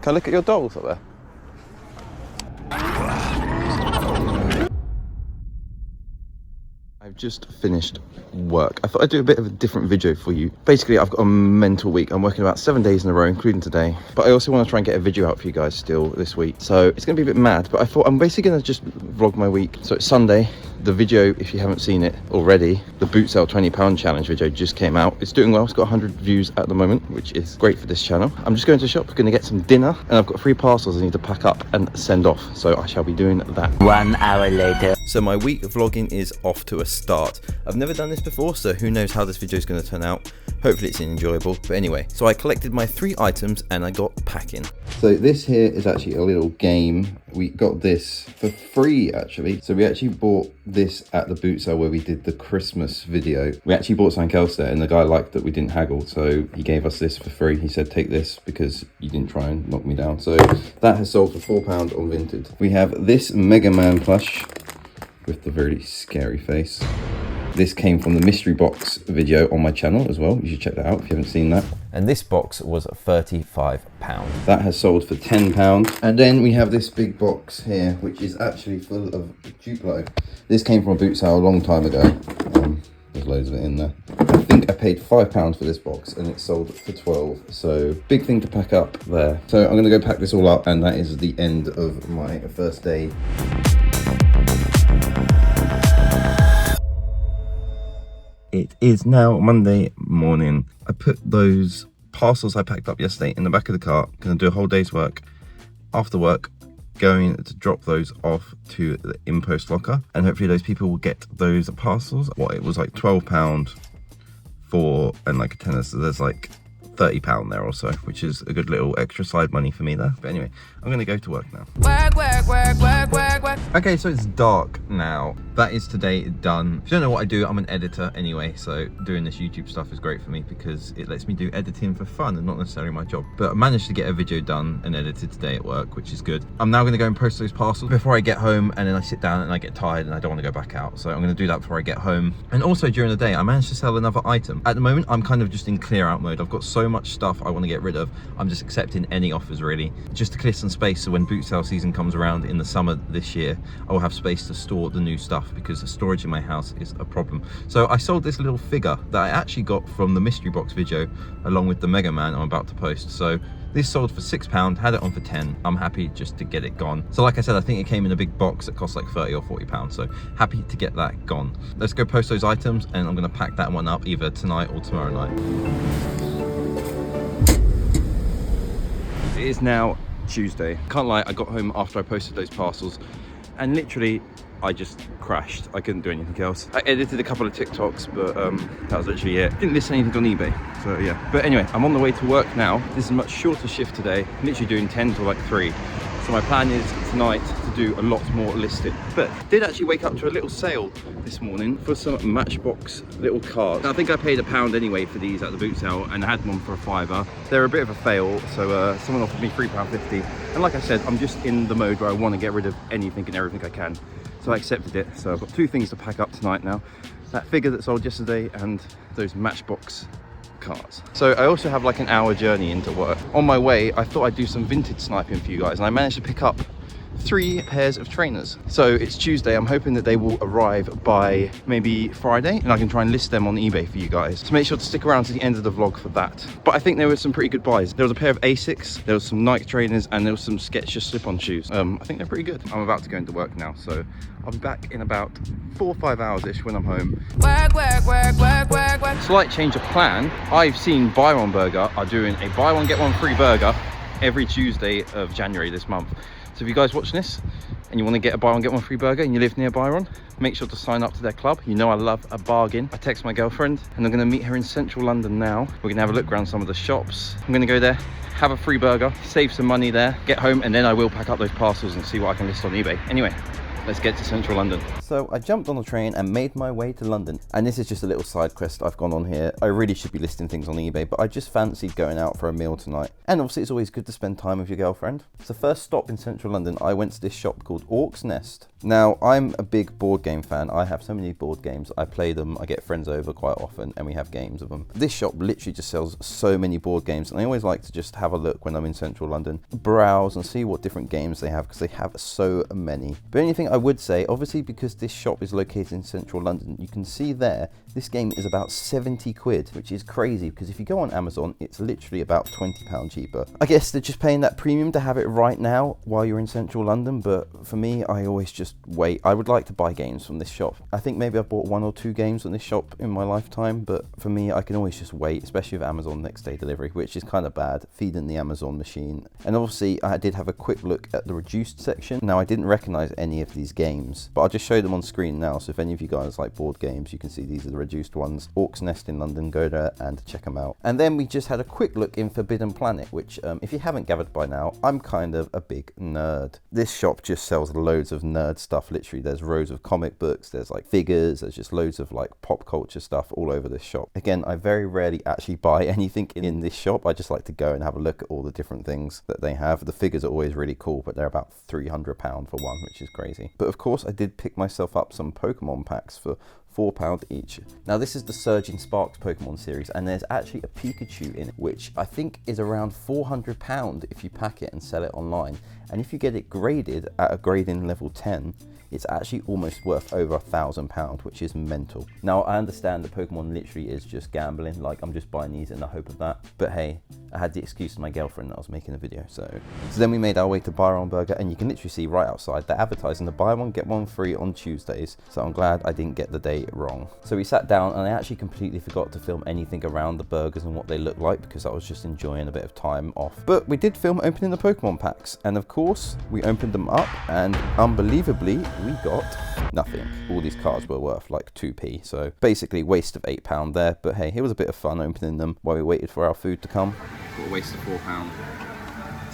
Can I look at your dolls up there? I've just finished work. I thought I'd do a bit of a different video for you. Basically, I've got a mental week. I'm working about 7 days in a row, including today. But I also want to try and get a video out for you guys still this week. So it's going to be a bit mad, but I thought I'm basically going to just vlog my week. So it's Sunday. The video, if you haven't seen it already, the bootsale £20 challenge video just came out. It's doing well. It's got 100 views at the moment, which is great for this channel. I'm just going to the shop, going to get some dinner, and I've got 3 parcels I need to pack up and send off. So I shall be doing that. 1 hour later. So my week vlogging is off to a start. I've never done this before, so who knows how this video is going to turn out. Hopefully it's enjoyable. But anyway, so I collected my 3 items and I got packing. So this here is actually a little game. We got this for free actually. So we actually bought this at the boot sale where we did the Christmas video. We actually bought something else there and the guy liked that we didn't haggle. So he gave us this for free. He said, take this because you didn't try and knock me down. So that has sold for £4 on Vinted. We have this Mega Man plush with the really scary face. This came from the mystery box video on my channel as well. You should check that out if you haven't seen that. And this box was £35. That has sold for £10. And then we have this big box here, which is actually full of Duplo. This came from a boot sale a long time ago. There's loads of it in there. I think I paid £5 for this box and it sold for 12. So big thing to pack up there. So I'm gonna go pack this all up and that is the end of my first day. It is now Monday morning. I put those parcels I packed up yesterday in the back of the car. Gonna do a whole day's work. After work, going to drop those off to the impost locker, and hopefully those people will get those parcels. What, it was like £12 for and like a tenner, so there's like £30 there or so, which is a good little extra side money for me there. But anyway, I'm gonna go to work now. Work. Okay, so it's dark now. That is today done. If you don't know what I do, I'm an editor anyway, so doing this YouTube stuff is great for me because it lets me do editing for fun and not necessarily my job. But I managed to get a video done and edited today at work, which is good. I'm now gonna go and post those parcels before I get home, and then I sit down and I get tired and I don't want to go back out. So I'm gonna do that before I get home. And also during the day, I managed to sell another item. At the moment, I'm kind of just in clear out mode. I've got so much stuff I want to get rid of. I'm just accepting any offers really, just to clear some space so when boot sale season comes around in the summer this year, I will have space to store the new stuff because the storage in my house is a problem. So I sold this little figure that I actually got from the mystery box video along with the Mega Man I'm about to post. So this sold for £6, had it on for 10. I'm happy just to get it gone. So like I said, I think it came in a big box that cost like 30 or 40 pounds. So happy to get that gone. Let's go post those items and I'm gonna pack that one up either tonight or tomorrow night. It is now Tuesday. Can't lie, I got home after I posted those parcels and literally I just crashed. I couldn't do anything else. I edited a couple of TikToks, but that was literally it. Didn't list anything on eBay, so yeah. But anyway, I'm on the way to work now. This is a much shorter shift today. I'm literally doing 10 to like 3. So my plan is tonight to do a lot more listing. But I did actually wake up to a little sale this morning for some Matchbox little cards. I think I paid £1 anyway for these at the boot sale and I had one for a £5. They're a bit of a fail, so someone offered me £3.50. And like I said, I'm just in the mode where I want to get rid of anything and everything I can. So I accepted it. So I've got 2 things to pack up tonight now. That figure that sold yesterday and those Matchbox cards. So I also have like an hour journey into work. On my way, I thought I'd do some vintage sniping for you guys, and I managed to pick up 3 pairs of trainers. So it's Tuesday. I'm hoping that they will arrive by maybe Friday and I can try and list them on eBay for you guys. So make sure to stick around to the end of the vlog for that. But I think there were some pretty good buys. There was a pair of Asics, there was some Nike trainers, and there was some Skechers slip-on shoes. I think they're pretty good. I'm about to go into work now, so I'll be back in about 4 or 5 hours-ish when I'm home. Slight change of plan. I've seen Buy One Burger are doing a buy one get one free burger every Tuesday of January this month. So if you guys watch this and you want to get a buy one get one free burger and you live near Byron, make sure to sign up to their club. You know I love a bargain. I text my girlfriend and I'm going to meet her in central London now. We're going to have a look around some of the shops. I'm going to go there, have a free burger, save some money there, get home, and then I will pack up those parcels and see what I can list on eBay. Anyway, let's get to central London. So I jumped on the train and made my way to London. And this is just a little side quest I've gone on here. I really should be listing things on eBay, but I just fancied going out for a meal tonight. And obviously it's always good to spend time with your girlfriend. So first stop in central London, I went to this shop called Orc's Nest. Now, I'm a big board game fan. I have so many board games. I play them, I get friends over quite often, and we have games of them. This shop literally just sells so many board games, and I always like to just have a look when I'm in central London, browse and see what different games they have, because they have so many. But anything I would say, obviously because this shop is located in central London, you can see there, this game is about 70 quid, which is crazy, because if you go on Amazon, it's literally about £20 cheaper. I guess they're just paying that premium to have it right now while you're in central London, but for me, I always just wait. I would like to buy games from this shop. I think maybe I've bought 1 or 2 games from this shop in my lifetime, but for me, I can always just wait, especially with Amazon next day delivery, which is kind of bad, feeding the Amazon machine. And obviously, I did have a quick look at the reduced section. Now, I didn't recognize any of these games, but I'll just show them on screen now. So if any of you guys like board games, you can see these are the reduced ones. Orc's Nest in London, go there and check them out. And then we just had a quick look in Forbidden Planet, which if you haven't gathered by now, I'm kind of a big nerd. This shop just sells loads of nerd stuff. Literally, there's rows of comic books, there's like figures, there's just loads of like pop culture stuff all over this shop. Again, I very rarely actually buy anything in this shop. I just like to go and have a look at all the different things that they have. The figures are always really cool, but they're about £300 for one, which is crazy. But of course, I did pick myself up some Pokemon packs for £4 each. Now, this is the Surging Sparks Pokemon series, and there's actually a Pikachu in it, which I think is around £400 if you pack it and sell it online. And if you get it graded at a grading level 10, it's actually almost worth over £1,000, which is mental. Now, I understand that Pokemon literally is just gambling, like I'm just buying these in the hope of that. But hey, I had the excuse to my girlfriend that I was making a video, so then we made our way to Buy One Burger, and you can literally see right outside, they're advertising the buy one, get one free on Tuesdays. So I'm glad I didn't get the day wrong. So we sat down, and I actually completely forgot to film anything around the burgers and what they look like, because I was just enjoying a bit of time off. But we did film opening the Pokemon packs, and of course, we opened them up, and unbelievably, we got nothing. All these cards were worth like 2p, so basically waste of £8 there, but hey, it was a bit of fun opening them while we waited for our food to come. What a waste of £4.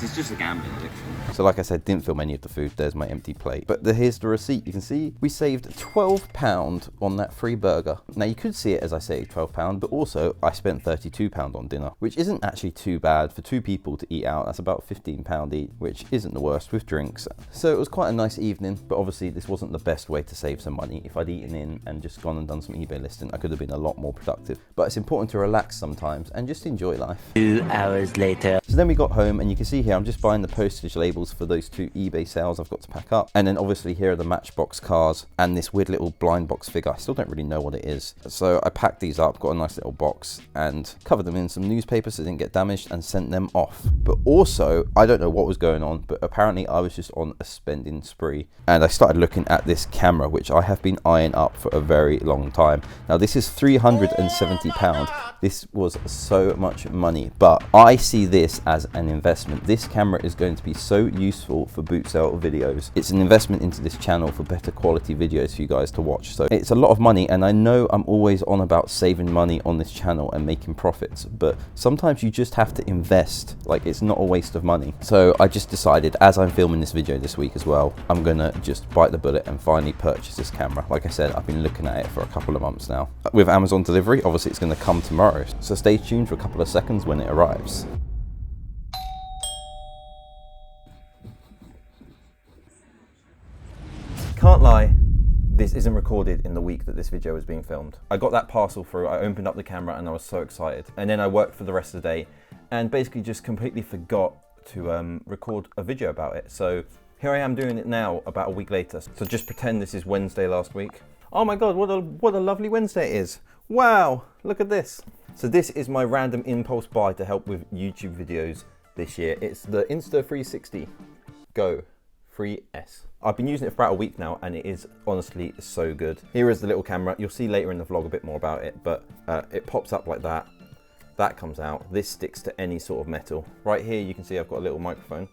It's just a gambling addiction. So like I said, didn't film any of the food. There's my empty plate. But here's the receipt. You can see we saved £12 on that free burger. Now you could see it as I say £12, but also I spent £32 on dinner, which isn't actually too bad for 2 people to eat out. That's about £15 each, which isn't the worst with drinks. So it was quite a nice evening, but obviously this wasn't the best way to save some money. If I'd eaten in and just gone and done some eBay listing, I could have been a lot more productive. But it's important to relax sometimes and just enjoy life. 2 hours later. So then we got home, and you can see here I'm just buying the postage labels for those 2 eBay sales I've got to pack up. And then obviously here are the Matchbox cars and this weird little blind box figure. I still don't really know what it is. So I packed these up, got a nice little box, and covered them in some newspaper so they didn't get damaged, and sent them off. But also, I don't know what was going on, but apparently I was just on a spending spree. And I started looking at this camera, which I have been eyeing up for a very long time. Now this is £370. This was so much money, but I see this as an investment. This camera is going to be so useful for bootsale videos. It's an investment into this channel for better quality videos for you guys to watch. So it's a lot of money, and I know I'm always on about saving money on this channel and making profits, but sometimes you just have to invest. Like, it's not a waste of money. So I just decided, as I'm filming this video this week as well, I'm gonna just bite the bullet and finally purchase this camera. Like I said, I've been looking at it for a couple of months now. With Amazon delivery, obviously it's gonna come tomorrow. So stay tuned for a couple of seconds when it arrives. Can't lie, this isn't recorded in the week that this video was being filmed. I got that parcel through, I opened up the camera, and I was so excited. And then I worked for the rest of the day and basically just completely forgot to record a video about it. So here I am doing it now about a week later. So just pretend this is Wednesday last week. Oh my God, what a lovely Wednesday it is. Wow, look at this. So this is my random impulse buy to help with YouTube videos this year. It's the Insta360 Go 3S. I've been using it for about a week now, and it is honestly so good. Here is the little camera. You'll see later in the vlog a bit more about it, but it pops up like that. That comes out. This sticks to any sort of metal. Right here you can see I've got a little microphone.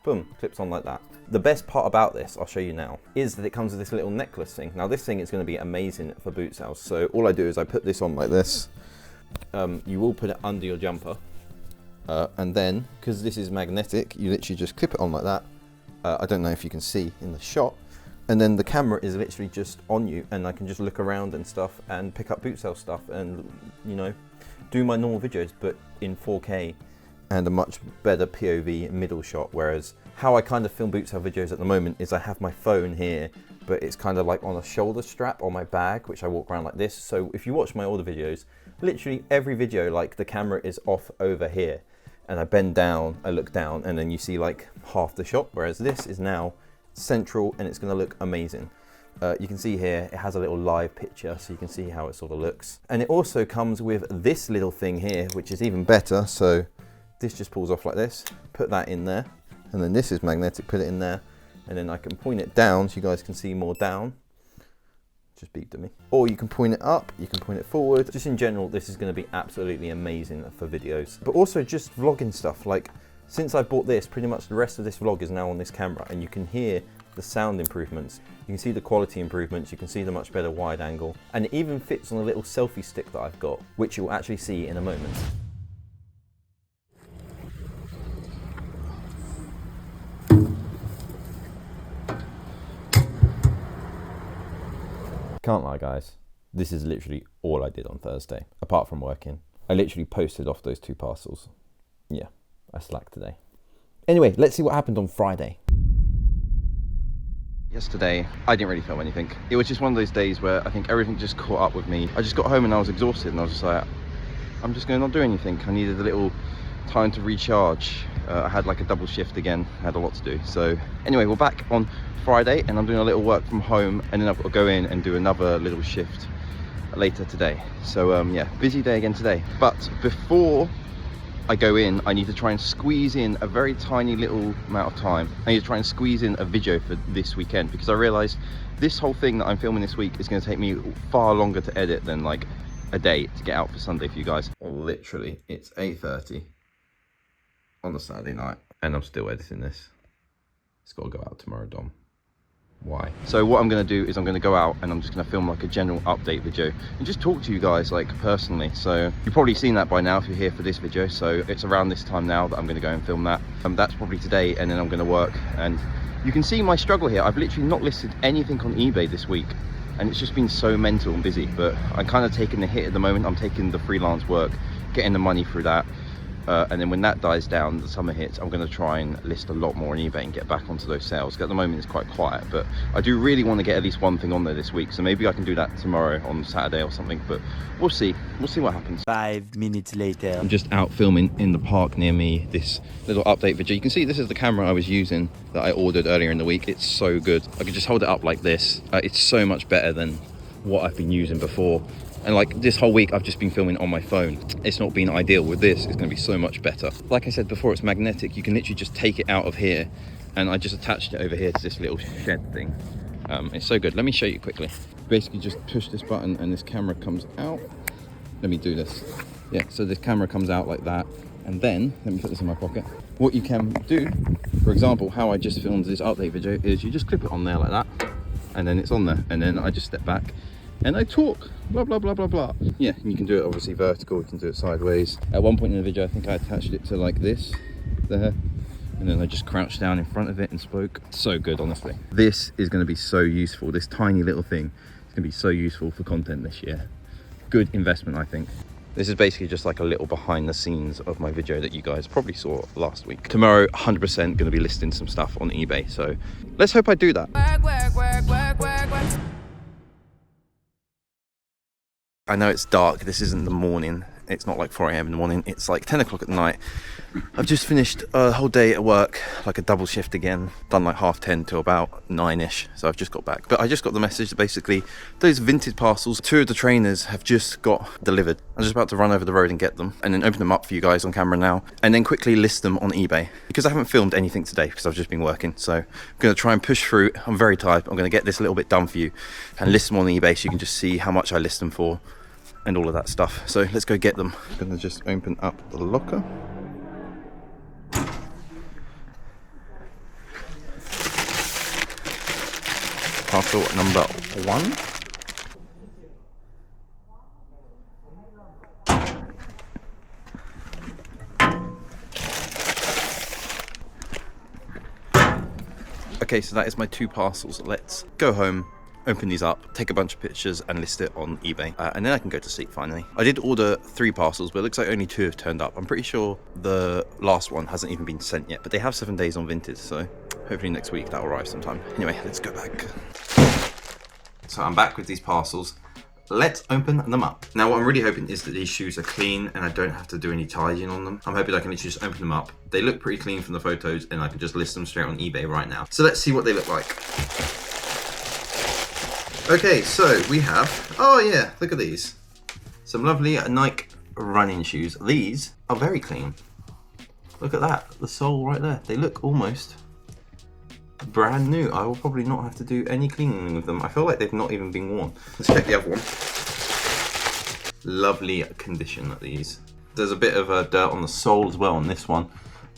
Boom, clips on like that. The best part about this, I'll show you now, is that it comes with this little necklace thing. Now this thing is going to be amazing for boot sales. So all I do is I put this on like this. You will put it under your jumper. And then, because this is magnetic, you literally just clip it on like that. I don't know if you can see in the shot. And then the camera is literally just on you, and I can just look around and stuff and pick up boot sale stuff and, you know, do my normal videos, but in 4K and a much better POV middle shot, whereas how I kind of film bootsale videos at the moment is I have my phone here, but it's kind of like on a shoulder strap on my bag, which I walk around like this. So if you watch my older videos, literally every video, like the camera is off over here, and I bend down, I look down, and then you see like half the shot, whereas this is now central and it's gonna look amazing. You can see here, it has a little live picture, so you can see how it sort of looks. And it also comes with this little thing here, which is even better. So this just pulls off like this, put that in there, and then this is magnetic, put it in there, and then I can point it down so you guys can see more down. Just beeped at me. Or you can point it up, you can point it forward. Just in general, this is gonna be absolutely amazing for videos. But also just vlogging stuff. Like, since I bought this, pretty much the rest of this vlog is now on this camera, and you can hear the sound improvements. You can see the quality improvements, you can see the much better wide angle, and it even fits on a little selfie stick that I've got, which you'll actually see in a moment. Can't lie guys, this is literally all I did on Thursday, apart from working. I literally posted off those 2 parcels. Yeah, I slacked today. Anyway, let's see what happened on Friday. Yesterday, I didn't really film anything. It was just one of those days where I think everything just caught up with me. I just got home and I was exhausted, and I was just like, I'm just going to not do anything. I needed a little time to recharge. I had like a double shift again, I had a lot to do. So anyway, we're back on Friday and I'm doing a little work from home, and then I've got to go in and do another little shift later today. So yeah, busy day again today. But before I go in, I need to try and squeeze in a very tiny little amount of time. I need to try and squeeze in a video for this weekend, because I realized this whole thing that I'm filming this week is going to take me far longer to edit than like a day to get out for Sunday for you guys. Literally, it's 8:30 on a Saturday night and I'm still editing this. It's got to go out tomorrow, Dom. Why? So what I'm going to do is I'm going to go out and I'm just going to film like a general update video and just talk to you guys like personally. So you've probably seen that by now if you're here for this video. So it's around this time now that I'm going to go and film that. That's probably today, and then I'm going to work. And you can see my struggle here. I've literally not listed anything on eBay this week, and it's just been so mental and busy. But I'm kind of taking the hit at the moment. I'm taking the freelance work, getting the money through that. And then when that dies down, the summer hits, I'm going to try and list a lot more on eBay and get back onto those sales. Because at the moment it's quite quiet, but I do really want to get at least one thing on there this week. So maybe I can do that tomorrow on Saturday or something, but we'll see. We'll see what happens. 5 minutes later. I'm just out filming in the park near me, this little update video. You can see this is the camera I was using that I ordered earlier in the week. It's so good. I could just hold it up like this. It's so much better than what I've been using before. And like this whole week I've just been filming on my phone. It's not been ideal. With this, it's going to be so much better. Like I said before, it's magnetic. You can literally just take it out of here, and I just attached it over here to this little shed thing. It's so good. Let me show you quickly. Basically just push this button and this camera comes out. Let me do this. Yeah, so this camera comes out like that, and then let me put this in my pocket. What you can do, for example, how I just filmed this update video, is you just clip it on there like that, and then it's on there, and then I just step back and I talk, blah, blah, blah, blah, blah. Yeah, and you can do it obviously vertical, you can do it sideways. At one point in the video, I think I attached it to like this, there, and then I just crouched down in front of it and spoke. So good, honestly. This is gonna be so useful. This tiny little thing is gonna be so useful for content this year. Good investment, I think. This is basically just like a little behind the scenes of my video that you guys probably saw last week. Tomorrow, 100% gonna be listing some stuff on eBay, so let's hope I do that. I know it's dark, this isn't the morning, it's not like 4 AM in the morning, it's like 10 o'clock at night. I've just finished a whole day at work, like a double shift again, done like 10:30 till about 9ish, so I've just got back. But I just got the message that basically those Vinted parcels, 2 of the trainers have just got delivered. I'm just about to run over the road and get them, and then open them up for you guys on camera now, and then quickly list them on eBay. Because I haven't filmed anything today, because I've just been working, so I'm gonna try and push through. I'm very tired, I'm gonna get this a little bit done for you, and list them on eBay so you can just see how much I list them for, and all of that stuff. So let's go get them. I'm gonna just open up the locker. Parcel number 1. Okay, so that is my 2 parcels. Let's go home, open these up, take a bunch of pictures and list it on eBay. And then I can go to sleep finally. I did order 3 parcels, but it looks like only 2 have turned up. I'm pretty sure the last one hasn't even been sent yet, but they have 7 days on Vinted, so hopefully next week that'll arrive sometime. Anyway, let's go back. So I'm back with these parcels. Let's open them up. Now what I'm really hoping is that these shoes are clean and I don't have to do any tidying on them. I'm hoping I can literally just open them up. They look pretty clean from the photos and I can just list them straight on eBay right now. So let's see what they look like. Okay, so we have, oh yeah, look at these. Some lovely Nike running shoes. These are very clean. Look at that, the sole right there. They look almost brand new. I will probably not have to do any cleaning with them. I feel like they've not even been worn. Let's check the other one. Lovely condition, these. There's a bit of dirt on the sole as well on this one,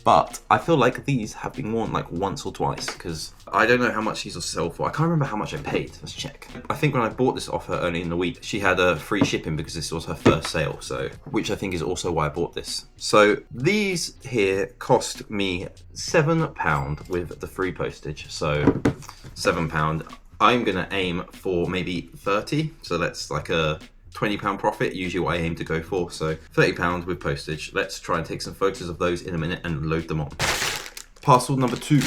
but I feel like these have been worn like once or twice because I don't know how much these will sell for. I can't remember how much I paid. Let's check. I think when I bought this off her early in the week, she had a free shipping because this was her first sale, so which I think is also why I bought this. So these here cost me £7 with the free postage, so £7. I'm gonna aim for maybe 30, so that's like a £20 profit, usually what I aim to go for, so £30 with postage. Let's try and take some photos of those in a minute and load them on. Parcel number 2.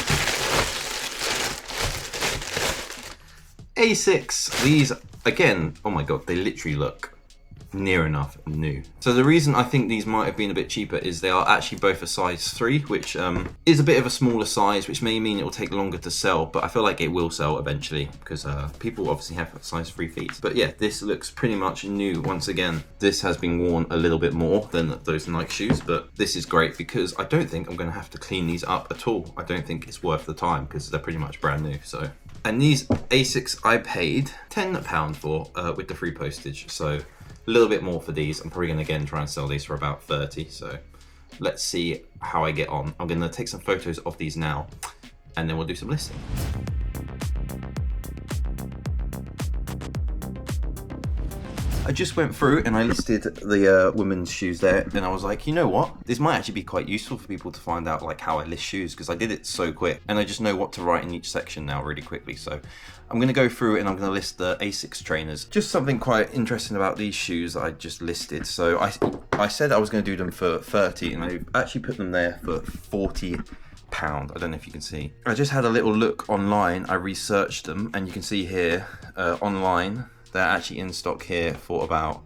A6. These, again, oh my god, they literally look near enough new. So the reason I think these might have been a bit cheaper is they are actually both a size 3, which is a bit of a smaller size, which may mean it will take longer to sell, but I feel like it will sell eventually because people obviously have size 3 feet. But yeah, this looks pretty much new. Once again, this has been worn a little bit more than those Nike shoes, but this is great because I don't think I'm going to have to clean these up at all. I don't think it's worth the time because they're pretty much brand new. So, and these A6 I paid £10 for with the free postage, so a little bit more for these. I'm probably going to again try and sell these for about 30, so let's see how I get on. I'm going to take some photos of these now and then we'll do some listing. I just went through and I listed the women's shoes there, and I was like, you know what, this might actually be quite useful for people to find out like how I list shoes, because I did it so quick and I just know what to write in each section now really quickly. So I'm going to go through and I'm going to list the A6 trainers. Just something quite interesting about these shoes that I just listed. So I said I was going to do them for 30 and I actually put them there for £40. I don't know if you can see. I just had a little look online. I researched them and you can see here online they're actually in stock here for about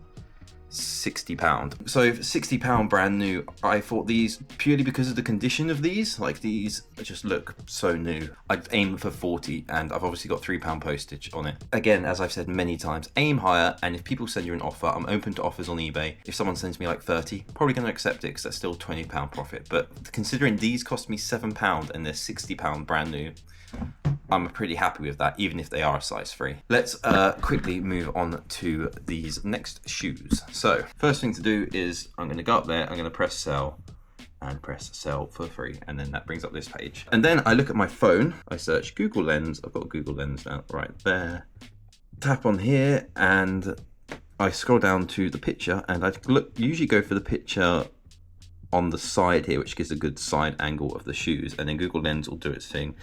£60. So £60 brand new. I thought these, purely because of the condition of these, like these just look so new, I'd aim for 40, and I've obviously got £3 postage on it. Again, as I've said many times, aim higher, and if people send you an offer, I'm open to offers on eBay. If someone sends me like 30, probably going to accept it because that's still £20 profit. But considering these cost me £7 and they're £60 brand new, I'm pretty happy with that, even if they are a size 3. Let's quickly move on to these next shoes. So first thing to do is I'm going to go up there, I'm going to press sell and press sell for free, and then that brings up this page. And then I look at my phone, I search Google Lens, I've got Google Lens now right there, tap on here and I scroll down to the picture, and I usually go for the picture on the side here, which gives a good side angle of the shoes, and then Google Lens will do its thing.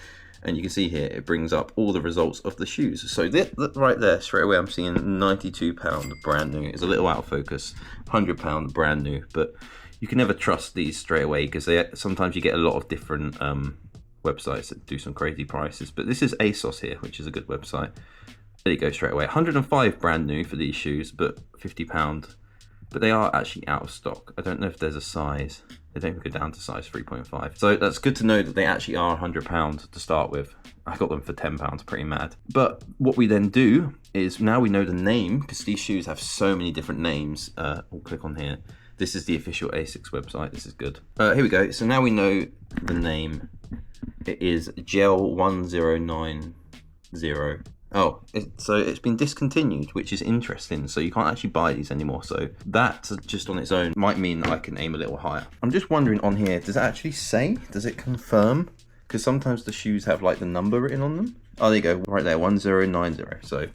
And you can see here, it brings up all the results of the shoes. So right there, straight away, I'm seeing £92 brand new. It's a little out of focus, £100 brand new. But you can never trust these straight away because sometimes you get a lot of different websites that do some crazy prices. But this is ASOS here, which is a good website. There you go, straight away. 105 brand new for these shoes, but £50. But they are actually out of stock. I don't know if there's a size. They don't even go down to size 3.5. So that's good to know that they actually are £100 to start with. I got them for £10, pretty mad. But what we then do is, now we know the name, because these shoes have so many different names. We'll click on here. This is the official A6 website. This is good. Here we go. So now we know the name. It is Gel 1090. Oh, so it's been discontinued, which is interesting. So you can't actually buy these anymore. So that just on its own might mean that I can aim a little higher. I'm just wondering on here, does it actually say? Does it confirm? Because sometimes the shoes have like the number written on them. Oh, there you go, right there, 1090. So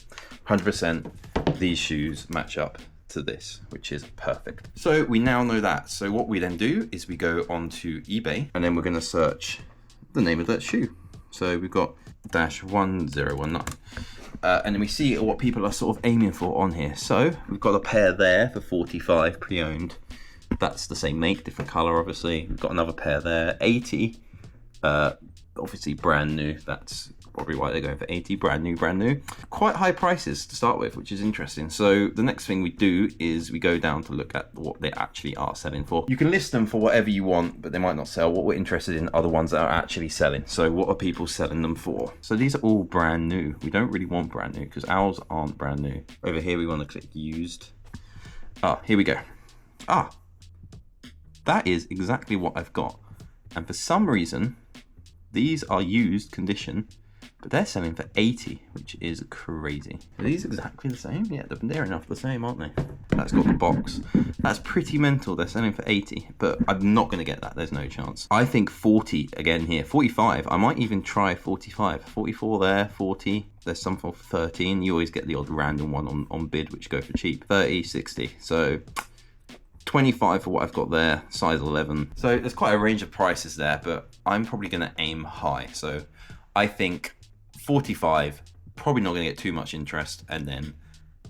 100% these shoes match up to this, which is perfect. So we now know that. So what we then do is we go onto eBay, and then we're going to search the name of that shoe. So we've got -1019. and then we see what people are sort of aiming for on here. So we've got a pair there for 45, pre-owned. That's the same make, different color, obviously. We've got another pair there, 80, obviously brand new. That's probably why they're going for 80, brand new. Quite high prices to start with, which is interesting. So the next thing we do is we go down to look at what they actually are selling for. You can list them for whatever you want, but they might not sell. What we're interested in are the ones that are actually selling. So what are people selling them for? So these are all brand new. We don't really want brand new because ours aren't brand new. Over here, we want to click used. Here we go. That is exactly what I've got. And for some reason, these are used condition, but they're selling for 80, which is crazy. Are these exactly the same? Yeah, they're enough the same, aren't they? That's got the box. That's pretty mental. They're selling for 80, but I'm not going to get that. There's no chance. I think 40 again here. 45. I might even try 45. 44 there, 40. There's some for 13. You always get the odd random one on bid, which go for cheap. 30, 60. So 25 for what I've got there, size 11. So there's quite a range of prices there, but I'm probably going to aim high. So I think 45, probably not going to get too much interest, and then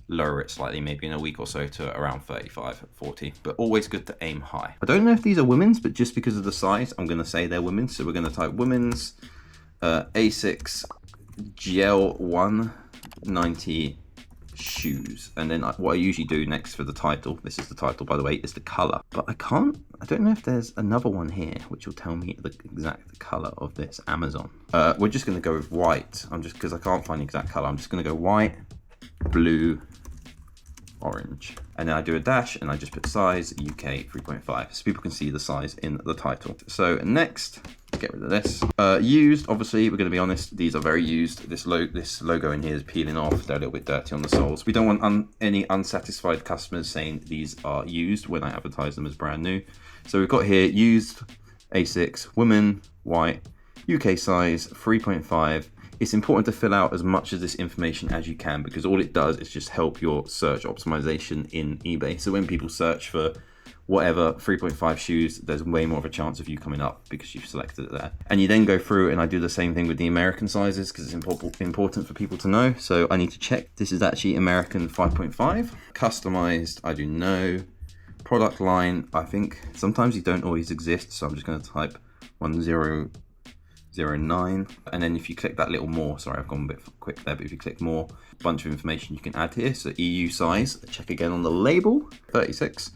lower it slightly, maybe in a week or so to around 35, 40, but always good to aim high. I don't know if these are women's, but just because of the size, I'm going to say they're women's. So we're going to type women's A6 gel 190 shoes, and then what I usually do next for the title, this is the title by the way, is the color, but I don't know if there's another one here which will tell me the exact color of this Amazon. We're just going to go with white, because I can't find the exact color. I'm just going to go white, blue, orange, and then I do a dash and I just put size UK 3.5 so people can see the size in the title. So next, get rid of this. Used, obviously, we're going to be honest, these are very used. This logo in here is peeling off. They're a little bit dirty on the soles. We don't want any unsatisfied customers saying these are used when I advertise them as brand new. So we've got here used A6, women, white, UK size 3.5. It's important to fill out as much of this information as you can, because all it does is just help your search optimization in eBay. So when people search for whatever 3.5 shoes, there's way more of a chance of you coming up because you've selected it there. And you then go through, and I do the same thing with the American sizes because it's important for people to know. So I need to check this is actually American 5.5. Customized, I do no. Product line, I think sometimes you don't always exist, so I'm just going to type 1009, and then if you click that little more, sorry I've gone a bit quick there, but if you click more, a bunch of information you can add here. So EU size, check again on the label, 36,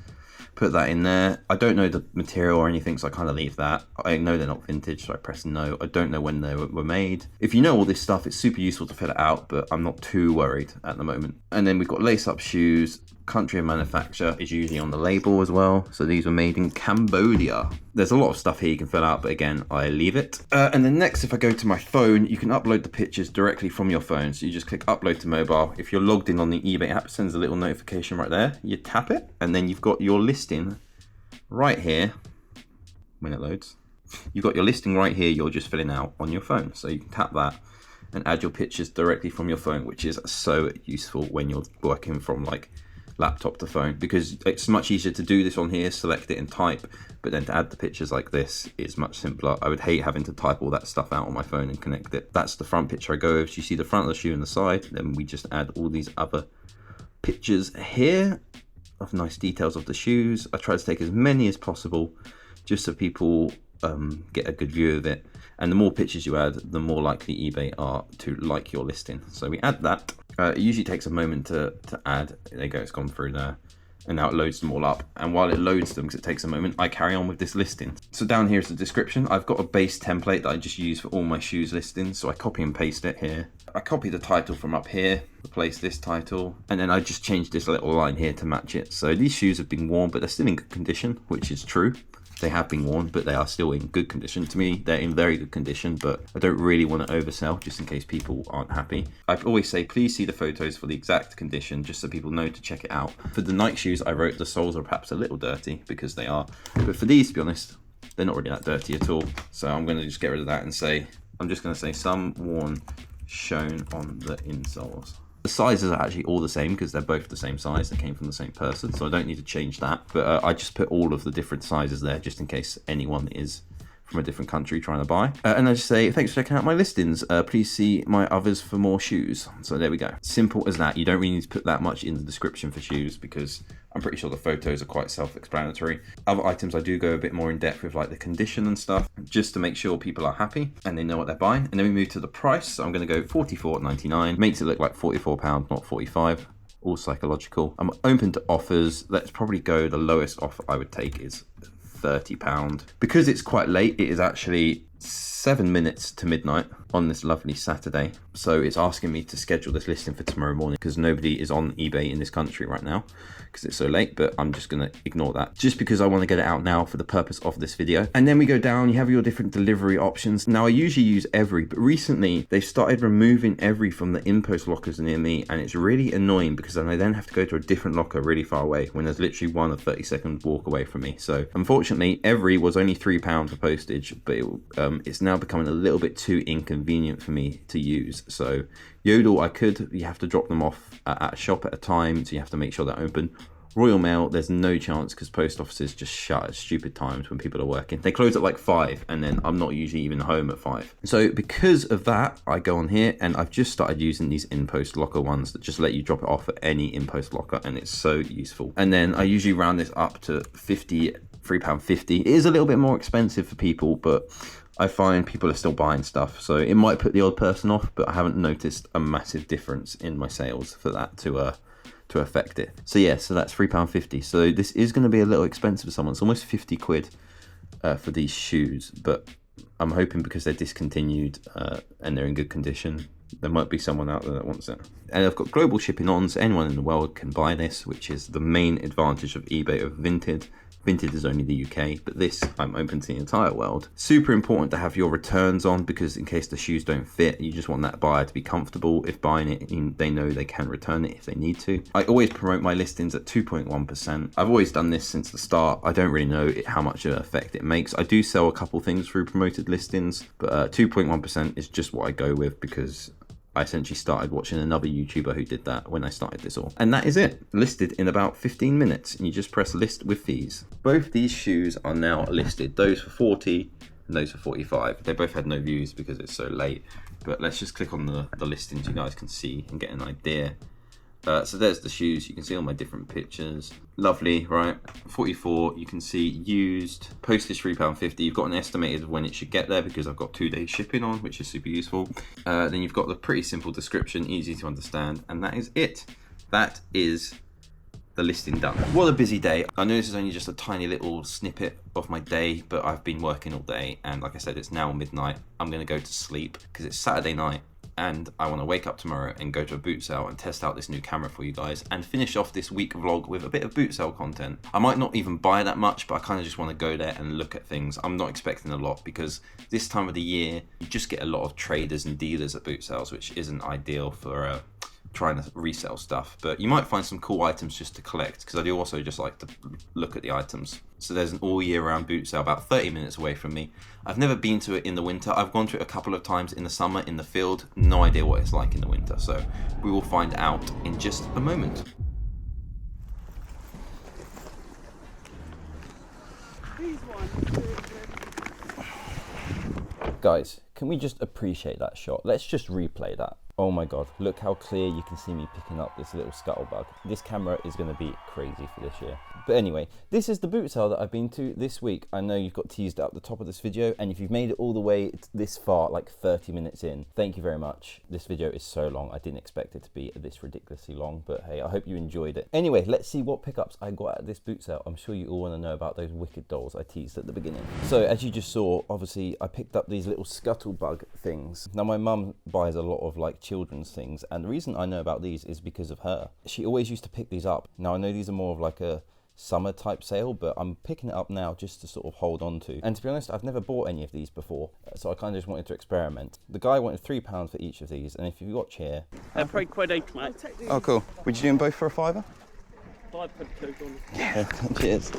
put that in there. I don't know the material or anything, so I kind of leave that. I know they're not vintage, so I press no. I don't know when they were made. If you know all this stuff, it's super useful to fill it out, but I'm not too worried at the moment. And then we've got lace up shoes. Country of manufacture is usually on the label as well. So these were made in Cambodia. There's a lot of stuff here you can fill out, but again, I leave it. And then next, if I go to my phone, you can upload the pictures directly from your phone. So you just click upload to mobile. If you're logged in on the eBay app, it sends a little notification right there. You tap it, and then you've got your listing right here. When it loads, you've got your listing right here. You're just filling out on your phone. So you can tap that and add your pictures directly from your phone, which is so useful when you're working from like laptop to phone, because it's much easier to do this on here, select it and type, but then to add the pictures like this is much simpler. I would hate having to type all that stuff out on my phone and connect it. That's the front picture I go with. So you see the front of the shoe and the side, then we just add all these other pictures here of nice details of the shoes. I try to take as many as possible just so people get a good view of it. And the more pictures you add, the more likely eBay are to like your listing. So we add that. It usually takes a moment to add. There you go, it's gone through there. And now it loads them all up. And while it loads them, because it takes a moment, I carry on with this listing. So down here is the description. I've got a base template that I just use for all my shoes listings. So I copy and paste it here. I copy the title from up here, replace this title, and then I just change this little line here to match it. So these shoes have been worn, but they're still in good condition, which is true. They have been worn, but they are still in good condition. To me, they're in very good condition, but I don't really want to oversell just in case people aren't happy. I always say, please see the photos for the exact condition, just so people know to check it out. For the Nike shoes, I wrote the soles are perhaps a little dirty, because they are. But for these, to be honest, they're not really that dirty at all. So I'm going to just get rid of that and say, I'm just going to say some worn shown on the insoles. The sizes are actually all the same because they're both the same size. They came from the same person, so I don't need to change that. But I just put all of the different sizes there just in case anyone is from a different country trying to buy. And I just say, thanks for checking out my listings. Please see my others for more shoes. So there we go. Simple as that. You don't really need to put that much in the description for shoes because I'm pretty sure the photos are quite self-explanatory. Other items I do go a bit more in depth with, like the condition and stuff, just to make sure people are happy and they know what they're buying. And then we move to the price. So I'm going to go £44.99. Makes it look like £44, not 45. All psychological. I'm open to offers. Let's probably go, the lowest offer I would take is £30. Because it's quite late, it is actually 7 minutes to midnight on this lovely Saturday. So it's asking me to schedule this listing for tomorrow morning because nobody is on eBay in this country right now because it's so late, but I'm just going to ignore that just because I want to get it out now for the purpose of this video. And then we go down, you have your different delivery options. Now I usually use Every, but recently they've started removing Every from the InPost lockers near me, and it's really annoying because then I then have to go to a different locker really far away when there's literally a 30-second walk away from me. So unfortunately, Every was only £3 for postage, but it's now becoming a little bit too inconvenient for me to use. So Yodel, you have to drop them off at a shop at a time, so you have to make sure they're open. Royal Mail, there's no chance because post offices just shut at stupid times when people are working. They close at like 5 and then I'm not usually even home at 5. So because of that, I go on here and I've just started using these InPost locker ones that just let you drop it off at any InPost locker, and it's so useful. And then I usually round this up to £3.50. It is a little bit more expensive for people, but I find people are still buying stuff, so it might put the odd person off, but I haven't noticed a massive difference in my sales for that to affect it. So yeah, so that's £3.50. So this is going to be a little expensive for someone. It's almost 50 quid for these shoes, but I'm hoping because they're discontinued and they're in good condition, there might be someone out there that wants it. And I've got global shipping on, so anyone in the world can buy this, which is the main advantage of eBay over Vinted. Vinted is only the UK, but this I'm open to the entire world. Super important to have your returns on because in case the shoes don't fit, you just want that buyer to be comfortable. If buying it, they know they can return it if they need to. I always promote my listings at 2.1%. I've always done this since the start. I don't really know how much of an effect it makes. I do sell a couple things through promoted listings, but 2.1% is just what I go with because I essentially started watching another YouTuber who did that when I started this all. And that is it. Listed in about 15 minutes. And you just press list with fees. Both these shoes are now listed. Those for 40 and those for 45. They both had no views because it's so late. But let's just click on the listings you guys can see and get an idea. So there's the shoes. You can see all my different pictures. Lovely, right? 44, you can see used. Postage £3.50. You've got an estimated of when it should get there because I've got 2 days shipping on, which is super useful. Then you've got the pretty simple description, easy to understand, and that is it. That is the listing done. What a busy day. I know this is only just a tiny little snippet of my day, but I've been working all day, and like I said, it's now midnight. I'm gonna go to sleep because it's Saturday night. And I want to wake up tomorrow and go to a boot sale and test out this new camera for you guys and finish off this week vlog with a bit of boot sale content. I might not even buy that much, but I kind of just want to go there and look at things. I'm not expecting a lot because this time of the year, you just get a lot of traders and dealers at boot sales, which isn't ideal for trying to resell stuff. But you might find some cool items just to collect because I do also just like to look at the items. So there's an all year round boot sale about 30 minutes away from me. I've never been to it in the winter. I've gone to it a couple of times in the summer in the field. No idea what it's like in the winter. So we will find out in just a moment. Guys, can we just appreciate that shot? Let's just replay that. Oh my god, look how clear you can see me picking up this little scuttlebug. This camera is going to be crazy for this year. But anyway, this is the boot sale that I've been to this week. I know you've got teased at the top of this video, and if you've made it all the way this far, like 30 minutes in, thank you very much. This video is so long, I didn't expect it to be this ridiculously long, but hey, I hope you enjoyed it. Anyway, let's see what pickups I got at this boot sale. I'm sure you all want to know about those wicked dolls I teased at the beginning. So as you just saw, obviously I picked up these little Skuttlebugs things. Now my mum buys a lot of like children's things, and the reason I know about these is because of her. She always used to pick these up. Now I know these are more of like a summer type sale, but I'm picking it up now just to sort of hold on to. And to be honest, I've never bought any of these before, so I kind of just wanted to experiment. The guy wanted £3 for each of these, and if you watch here, they're pretty quid each, mate. Oh cool. Would you do them both for a £5? £5 for 2 dollars. Yeah, cheers.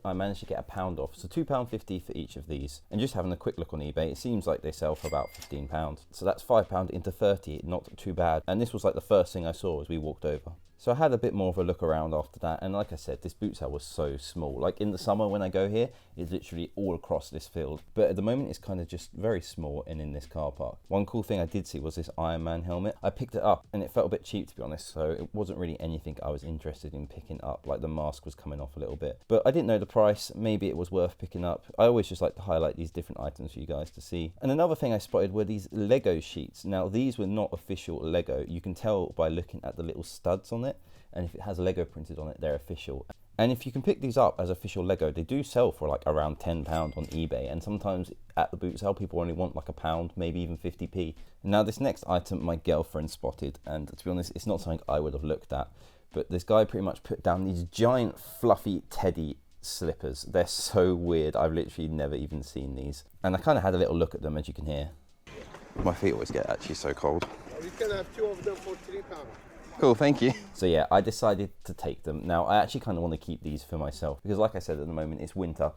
I managed to get £1 off, so £2.50 for each of these. And just having a quick look on eBay, it seems like they sell for about £15. So that's £5 into 30, not too bad. And this was like the first thing I saw as we walked over. So I had a bit more of a look around after that, and like I said, this boot sale was so small. Like in the summer when I go here, it's literally all across this field. But at the moment it's kind of just very small and in this car park. One cool thing I did see was this Iron Man helmet. I picked it up and it felt a bit cheap, to be honest, so it wasn't really anything I was interested in picking up. Like the mask was coming off a little bit. But I didn't know the price, maybe it was worth picking up. I always just like to highlight these different items for you guys to see. And another thing I spotted were these Lego sheets. Now these were not official Lego. You can tell by looking at the little studs on it. And if it has Lego printed on it, they're official. And if you can pick these up as official Lego, they do sell for like around £10 on eBay. And sometimes at the boot sale, people only want like £1, maybe even 50p. Now this next item, my girlfriend spotted. And to be honest, it's not something I would have looked at. But this guy pretty much put down these giant fluffy teddy slippers. They're so weird. I've literally never even seen these. And I kind of had a little look at them, as you can hear. My feet always get actually so cold. You can have 2 of them for £3. Cool, thank you. So yeah, I decided to take them. Now, I actually kind of want to keep these for myself because like I said, at the moment it's winter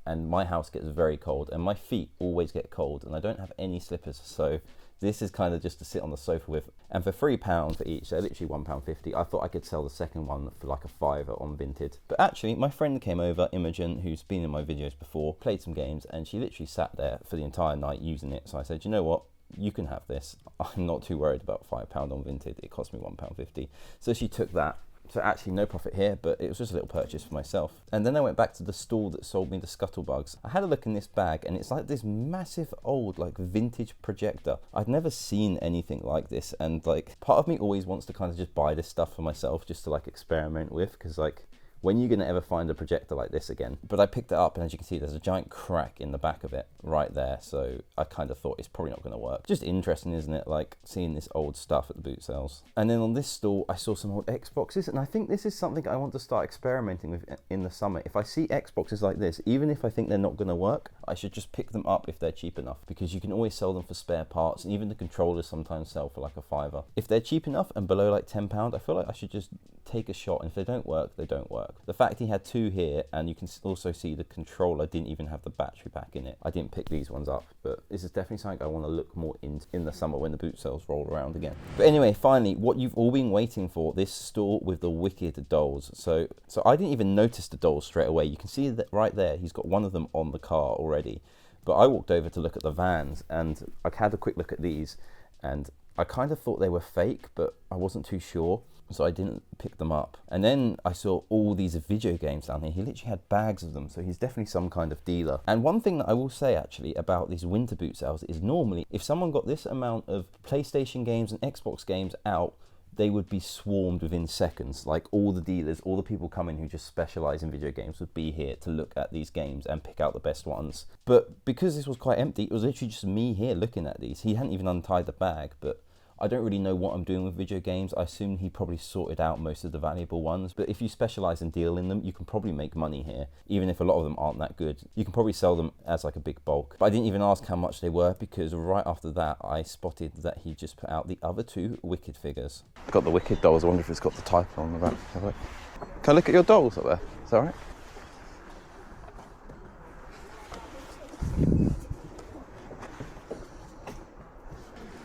and my house gets very cold and my feet always get cold and I don't have any slippers. So this is kind of just to sit on the sofa with. And for £3 for each, they're literally £1.50. I thought I could sell the second one for like a £5 on Vinted. But actually, my friend came over, Imogen, who's been in my videos before, played some games and she literally sat there for the entire night using it. So I said, you know what? You can have this. I'm not too worried about £5 on Vinted. It cost me £1.50. So she took that. So actually no profit here, but it was just a little purchase for myself. And then I went back to the stall that sold me the Skuttlebugs. I had a look in this bag and it's like this massive old like vintage projector. I'd never seen anything like this. And like part of me always wants to kind of just buy this stuff for myself just to like experiment with, because like when you're going to ever find a projector like this again? But I picked it up and as you can see, there's a giant crack in the back of it right there. So I kind of thought it's probably not going to work. Just interesting, isn't it? Like seeing this old stuff at the boot sales. And then on this stall, I saw some old Xboxes. And I think this is something I want to start experimenting with in the summer. If I see Xboxes like this, even if I think they're not going to work, I should just pick them up if they're cheap enough. Because you can always sell them for spare parts. And even the controllers sometimes sell for like a £5. If they're cheap enough and below like £10, I feel like I should just take a shot. And if they don't work, they don't work. The fact he had 2 here, and you can also see the controller didn't even have the battery pack in it. I didn't pick these ones up, but this is definitely something I want to look more into in the summer when the boot sales roll around again. But anyway, finally, what you've all been waiting for, this store with the wicked dolls. So I didn't even notice the dolls straight away. You can see that right there, he's got one of them on the car already. But I walked over to look at the vans, and I had a quick look at these, and I kind of thought they were fake, but I wasn't too sure. So I didn't pick them up. And then I saw all these video games down here. He literally had bags of them, so he's definitely some kind of dealer. And one thing that I will say actually about these winter boot sales is normally if someone got this amount of PlayStation games and Xbox games out, they would be swarmed within seconds. Like all the dealers, all the people coming who just specialize in video games would be here to look at these games and pick out the best ones. But because this was quite empty, it was literally just me here looking at these. He hadn't even untied the bag, but I don't really know what I'm doing with video games. I assume he probably sorted out most of the valuable ones, but if you specialize in deal in them, you can probably make money here, even if a lot of them aren't that good. You can probably sell them as like a big bulk. But I didn't even ask how much they were because right after that, I spotted that he just put out the other 2 wicked figures. Got the wicked dolls. I wonder if it's got the type on the back. Can I look at your dolls up there? Is that all right?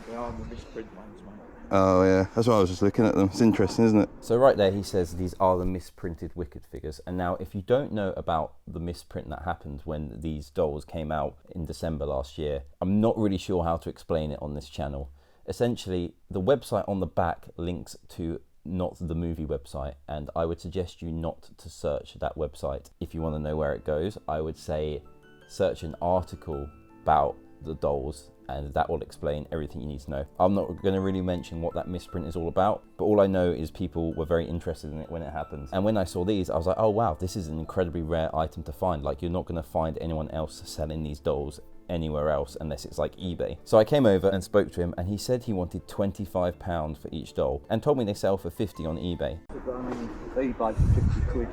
They are the misprint ones, mate. Oh yeah, that's why I was just looking at them. It's interesting, isn't it? So right there he says these are the misprinted wicked figures. And now if you don't know about the misprint that happened when these dolls came out in December last year, I'm not really sure how to explain it on this channel. Essentially, the website on the back links to not the movie website, and I would suggest you not to search that website. If you want to know where it goes, I would say search an article about the dolls, and that will explain everything you need to know. I'm not going to really mention what that misprint is all about, but all I know is people were very interested in it when it happened. And when I saw these, I was like, oh wow, this is an incredibly rare item to find. Like, you're not going to find anyone else selling these dolls anywhere else unless it's like eBay. So I came over and spoke to him, and he said he wanted £25 for each doll and told me they sell for 50 on eBay. eBay for 50 quid.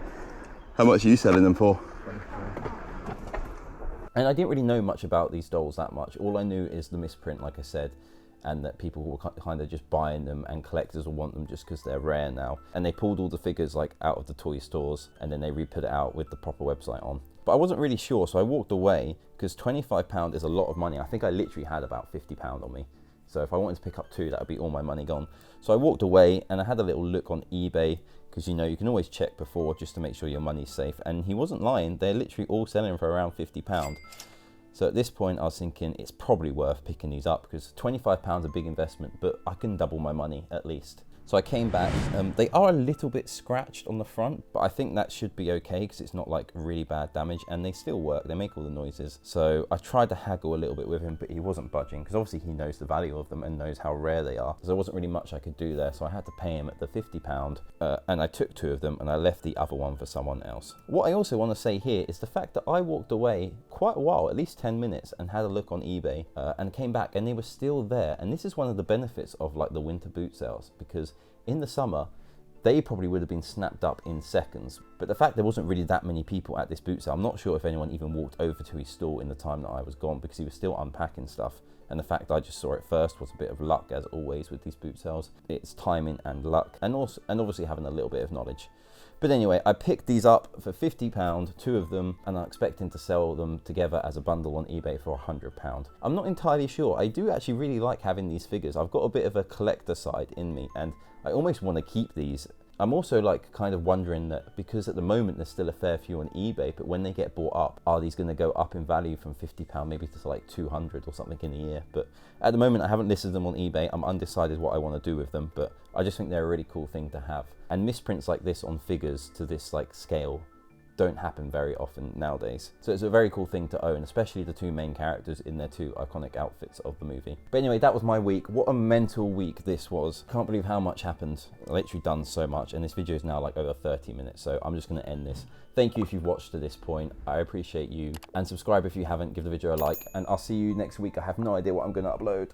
How much are you selling them for? 23. And I didn't really know much about these dolls that much. All I knew is the misprint, like I said. and that people were kind of just buying them, and collectors will want them just because they're rare now. And they pulled all the figures like out of the toy stores, and then they re-put it out with the proper website on. But I wasn't really sure, so I walked away, because £25 is a lot of money. I think I literally had about £50 on me. So if I wanted to pick up 2, that would be all my money gone. So I walked away, and I had a little look on eBay, because you know, you can always check before just to make sure your money's safe. And he wasn't lying, they're literally all selling for around £50. So at this point I was thinking it's probably worth picking these up, because £25 is a big investment, but I can double my money at least. So I came back. They are a little bit scratched on the front, but I think that should be okay because it's not like really bad damage, and they still work. They make all the noises. So I tried to haggle a little bit with him, but he wasn't budging, because obviously he knows the value of them and knows how rare they are. So there wasn't really much I could do there. So I had to pay him at the £50, and I took 2 of them and I left the other one for someone else. What I also want to say here is the fact that I walked away quite a while, at least 10 minutes, and had a look on eBay, and came back and they were still there. And this is one of the benefits of like the winter boot sales, because in the summer, they probably would have been snapped up in seconds. But the fact there wasn't really that many people at this boot sale, I'm not sure if anyone even walked over to his stall in the time that I was gone, because he was still unpacking stuff. And the fact I just saw it first was a bit of luck, as always with these boot sales. It's timing and luck, and obviously having a little bit of knowledge. But anyway, I picked these up for £50, 2 of them, and I'm expecting to sell them together as a bundle on eBay for £100. I'm not entirely sure. I do actually really like having these figures. I've got a bit of a collector side in me, and I almost want to keep these. I'm also like kind of wondering that, because at the moment there's still a fair few on eBay, but when they get bought up, are these going to go up in value from £50 maybe to like 200 or something in a year? But at the moment I haven't listed them on eBay. I'm undecided what I want to do with them, but I just think they're a really cool thing to have. And misprints like this on figures to this like scale don't happen very often nowadays. So it's a very cool thing to own, especially the 2 main characters in their 2 iconic outfits of the movie. But anyway, that was my week. What a mental week this was. Can't believe how much happened. I literally done so much, and this video is now like over 30 minutes, so I'm just gonna end this. Thank you if you've watched to this point. I appreciate you. And subscribe if you haven't, give the video a like, and I'll see you next week. I have no idea what I'm gonna upload.